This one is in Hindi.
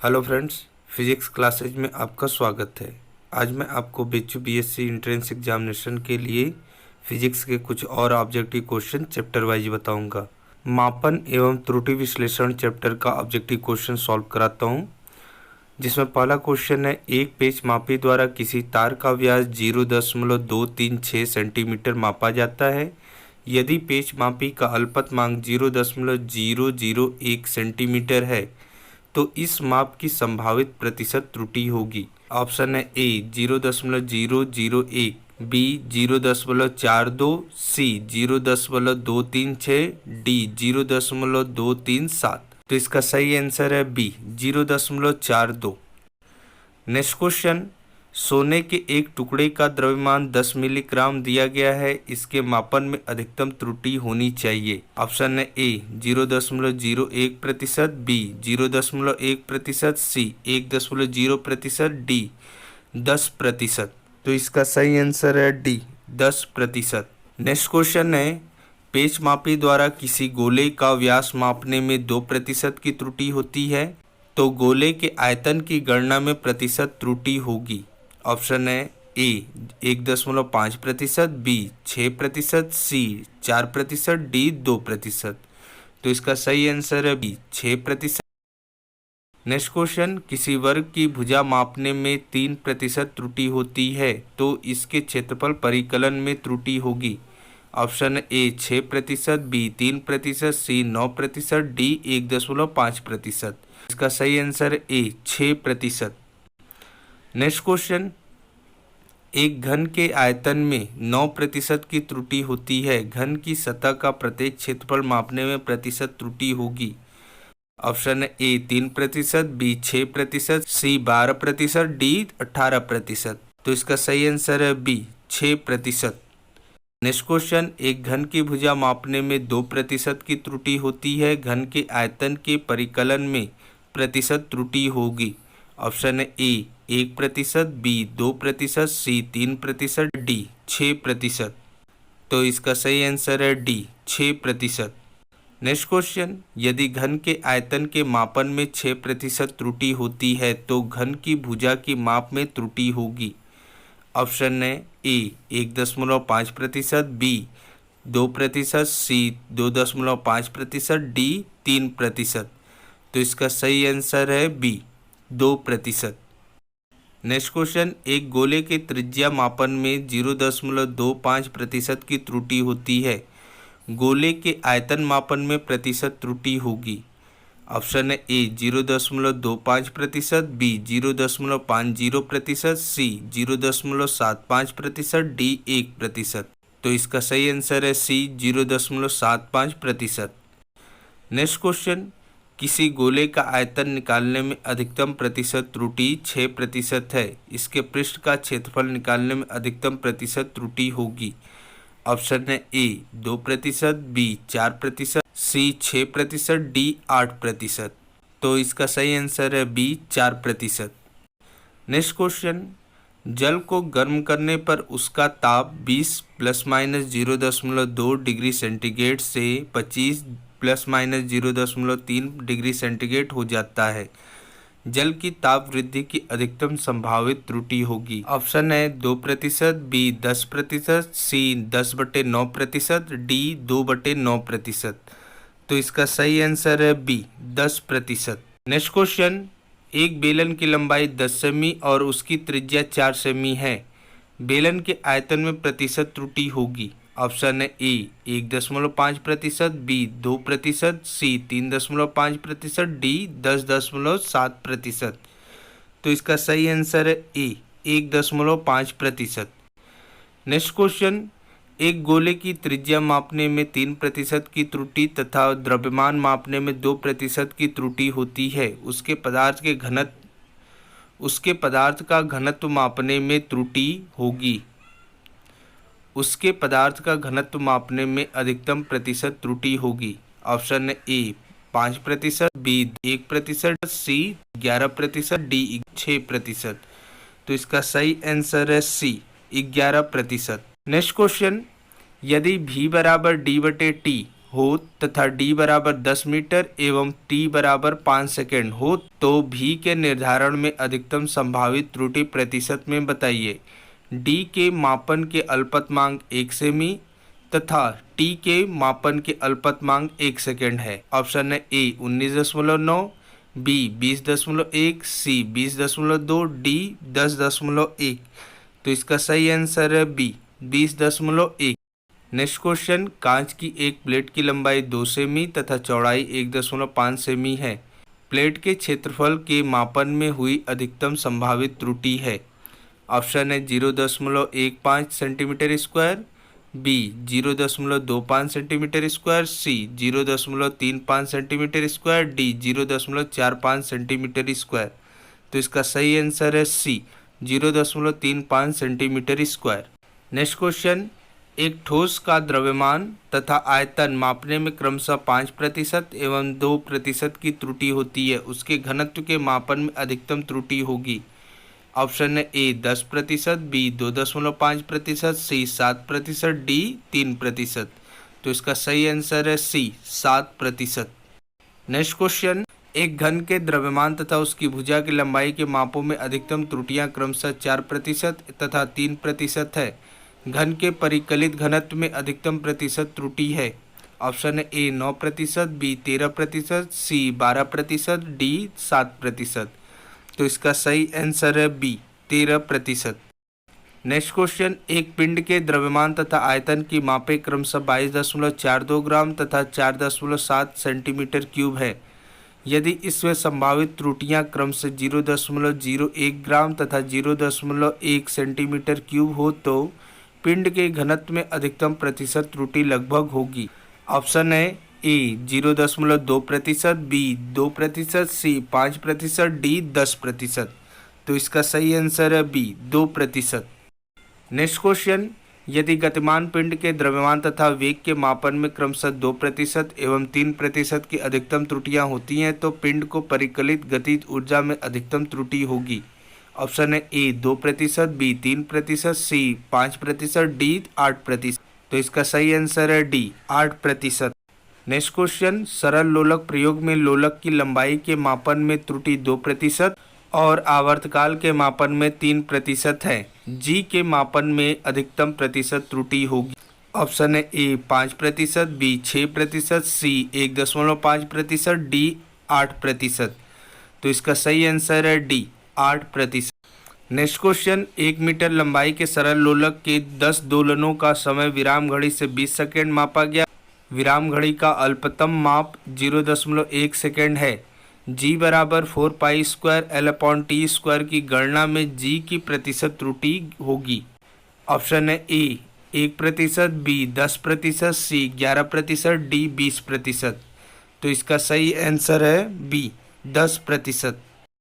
हेलो फ्रेंड्स, फिजिक्स क्लासेज में आपका स्वागत है। आज मैं आपको BHU BSc एंट्रेंस एग्जामिनेशन के लिए फिजिक्स के कुछ और ऑब्जेक्टिव क्वेश्चन चैप्टर वाइज बताऊंगा। मापन एवं त्रुटि विश्लेषण चैप्टर का ऑब्जेक्टिव क्वेश्चन सॉल्व कराता हूं, जिसमें पहला क्वेश्चन है, एक पेच मापी द्वारा किसी तार का व्यास 0.236 सेंटीमीटर मापा जाता है। यदि पेच मापी का अल्पतमांक 0.001 सेंटीमीटर है तो इस माप की संभावित प्रतिशत त्रुटि होगी। ऑप्शन है ए 0.001, बी 0.42, सी 0.236, डी 0.237। तो इसका सही आंसर है बी 0.42। नेक्स्ट क्वेश्चन, सोने के एक टुकड़े का द्रव्यमान 10 मिलीग्राम दिया गया है, इसके मापन में अधिकतम त्रुटि होनी चाहिए। ऑप्शन है ए 0.01%, बी 0.1%, सी 1.0%, डी 10%। तो इसका सही आंसर है डी 10%। नेक्स्ट क्वेश्चन है, पेच मापी द्वारा किसी गोले का व्यास मापने में 2% की त्रुटि होती है, तो गोले के आयतन की गणना में प्रतिशत त्रुटि होगी। ऑप्शन है ए 1.5%, बी 6%, सी 4%, डी 2%। तो इसका सही आंसर है बी 6%। नेक्स्ट क्वेश्चन, किसी वर्ग की भुजा मापने में 3% त्रुटि होती है, तो इसके क्षेत्रफल परिकलन में त्रुटि होगी। Option A 6%, B 3%, C 9%, D 1.5%। इसका सही आंसर ए 6%। नेक्स्ट क्वेश्चन, एक घन के आयतन में 9% की त्रुटि होती है, घन की सतह का प्रत्येक क्षेत्रफल मापने में प्रतिशत त्रुटि होगी। Option A 3%, B 6%, C 12%, D 18%। तो इसका सही आंसर है बी 6%। नेक्स्ट क्वेश्चन, एक घन की भुजा मापने में 2% की त्रुटि होती है, घन के आयतन के परिकलन में प्रतिशत त्रुटि होगी। ऑप्शन है ए 1%, बी 2%, सी 3%, डी 6%। तो इसका सही आंसर है डी 6%। नेक्स्ट क्वेश्चन, यदि घन के आयतन के मापन में 6% त्रुटि होती है तो घन की भुजा की माप में त्रुटि होगी। ऑप्शन है ए 1.5%, बी 2%, सी 2.5%, डी 3%। तो इसका सही आंसर है बी 2%। नेक्स्ट क्वेश्चन, एक गोले के त्रिज्या मापन में 0.25% की त्रुटि होती है, गोले के आयतन मापन में प्रतिशत त्रुटि होगी। ऑप्शन है ए 0.25%, बी 0.50%, सी 0.75%, डी 1%। तो इसका सही आंसर है सी 0.75%। नेक्स्ट क्वेश्चन, किसी गोले का आयतन निकालने में अधिकतम प्रतिशत त्रुटि 6% है, इसके पृष्ठ का क्षेत्रफल निकालने में अधिकतम प्रतिशत त्रुटि होगी। ऑप्शन है ए 2%, बी 4%, सी 6%, डी 8%। तो इसका सही आंसर है बी 4%। नेक्स्ट क्वेश्चन, जल को गर्म करने पर उसका ताप 20 ± 0.2 डिग्री सेंटीग्रेड से 25 ± 0.3 डिग्री सेंटीग्रेड हो जाता है, जल की ताप वृद्धि की अधिकतम संभावित त्रुटि होगी। ऑप्शन है 2%, बी 10%, सी 10/9%, डी 2/9%। तो इसका सही आंसर है बी 10%। नेक्स्ट क्वेश्चन, एक बेलन की लंबाई 10 सेमी और उसकी त्रिज्या 4 सेमी है, बेलन के आयतन में प्रतिशत त्रुटि होगी। ऑप्शन है ए 1.5%, बी 2%, सी 3.5%, डी 10.7%। तो इसका सही आंसर है ए 1.5%। नेक्स्ट क्वेश्चन, एक गोले की त्रिज्या मापने में 3% की त्रुटि तथा द्रव्यमान मापने में 2% की त्रुटि होती है, उसके पदार्थ का घनत्व मापने में त्रुटि होगी। उसके पदार्थ का घनत्व मापने में अधिकतम प्रतिशत त्रुटि होगी। ऑप्शन है ए 5%, बी 1%, सी 11%, डी 6%। तो इसका सही आंसर है सी 11%। नेक्स्ट क्वेश्चन, यदि v = d/t हो तथा d बराबर 10 मीटर एवं t बराबर 5 सेकेंड हो तो v के निर्धारण में अधिकतम संभावित त्रुटि प्रतिशत में बताइए। d के मापन के अल्पतमांक 1 सेमी तथा t के मापन के अल्पतमांक 1 सेकेंड है। ऑप्शन है ए 19.9, बी 20.1, सी 20.2, डी 10.1। तो इसका सही आंसर है बी 20.1। नेक्स्ट क्वेश्चन, कांच की एक प्लेट की लंबाई 2 सेमी तथा चौड़ाई 1.5 सेमी है। प्लेट के क्षेत्रफल के मापन में हुई अधिकतम संभावित त्रुटि है। ऑप्शन है 0.15 centimetre square, B 0.25 centimetre square, C 0.35 centimetre square, D 0.45 centimetre square. तो इसका सही आंसर है C 0.35 centimetre square. Next question, एक ठोस का द्रव्यमान तथा आयतन मापने में क्रमशः 5% एवं 2% की त्रुटि होती है, उसके घनत्व के मापन में अधिकतम त्रुटि होगी। ऑप्शन है ए 10%, बी 2.5%, सी 7%, डी 3%। तो इसका सही आंसर है सी 7%। नेक्स्ट क्वेश्चन, एक घन के द्रव्यमान तथा उसकी भुजा की लंबाई के मापों में अधिकतम त्रुटियां क्रमशः 4% तथा 3% है। घन के परिकलित घनत्व में अधिकतम प्रतिशत त्रुटि है। ऑप्शन है ए 9%, बी 13%, सी 12%, डी 7%। तो इसका सही आंसर है बी 13%। नेक्स्ट क्वेश्चन, एक पिंड के द्रव्यमान तथा आयतन की मापें क्रमशः 22.42 ग्राम तथा 4.7 सेंटीमीटर क्यूब है। यदि इसमें संभावित त्रुटियां क्रमशः 0.01 ग्राम तथा 0.1 सेंटीमीटर क्यूब हो तो पिंड के घनत्व में अधिकतम प्रतिशत त्रुटि लगभग होगी। ऑप्शन है ए 0.2%, बी 2%, सी 5%, डी 10%। तो इसका सही आंसर है बी 2%। नेक्स्ट क्वेश्चन, यदि गतिमान पिंड के द्रव्यमान तथा वेग के मापन में क्रमशः 2% एवं 3% की अधिकतम त्रुटियां होती हैं तो पिंड को परिकलित गतिज ऊर्जा में अधिकतम त्रुटि होगी। ऑप्शन है ए 2%, बी 3%, सी 5%, डी 8%। तो इसका सही आंसर है डी 8%। नेक्स्ट क्वेश्चन, सरल लोलक प्रयोग में लोलक की लंबाई के मापन में त्रुटि 2% और आवर्तकाल के मापन में 3% है। जी के मापन में अधिकतम प्रतिशत त्रुटि होगी। ऑप्शन है ए 5%, बी 6%, सी 1.5%, डी 8%। तो इसका सही आंसर है डी 8%। नेक्स्ट क्वेश्चन, 1 मीटर लंबाई के सरल लोलक के 10 दोलनों का समय विराम घड़ी से 20 सेकेंड मापा गया। विराम घड़ी का अल्पतम माप 0.1 सेकेंड है। जी बराबर 4 पाई स्क्वायर L/T स्क्वायर की गणना में जी की प्रतिशत त्रुटि होगी। ऑप्शन है ए 1%, बी 10%, सी 11%, डी 20%। तो इसका सही आंसर है बी 10%।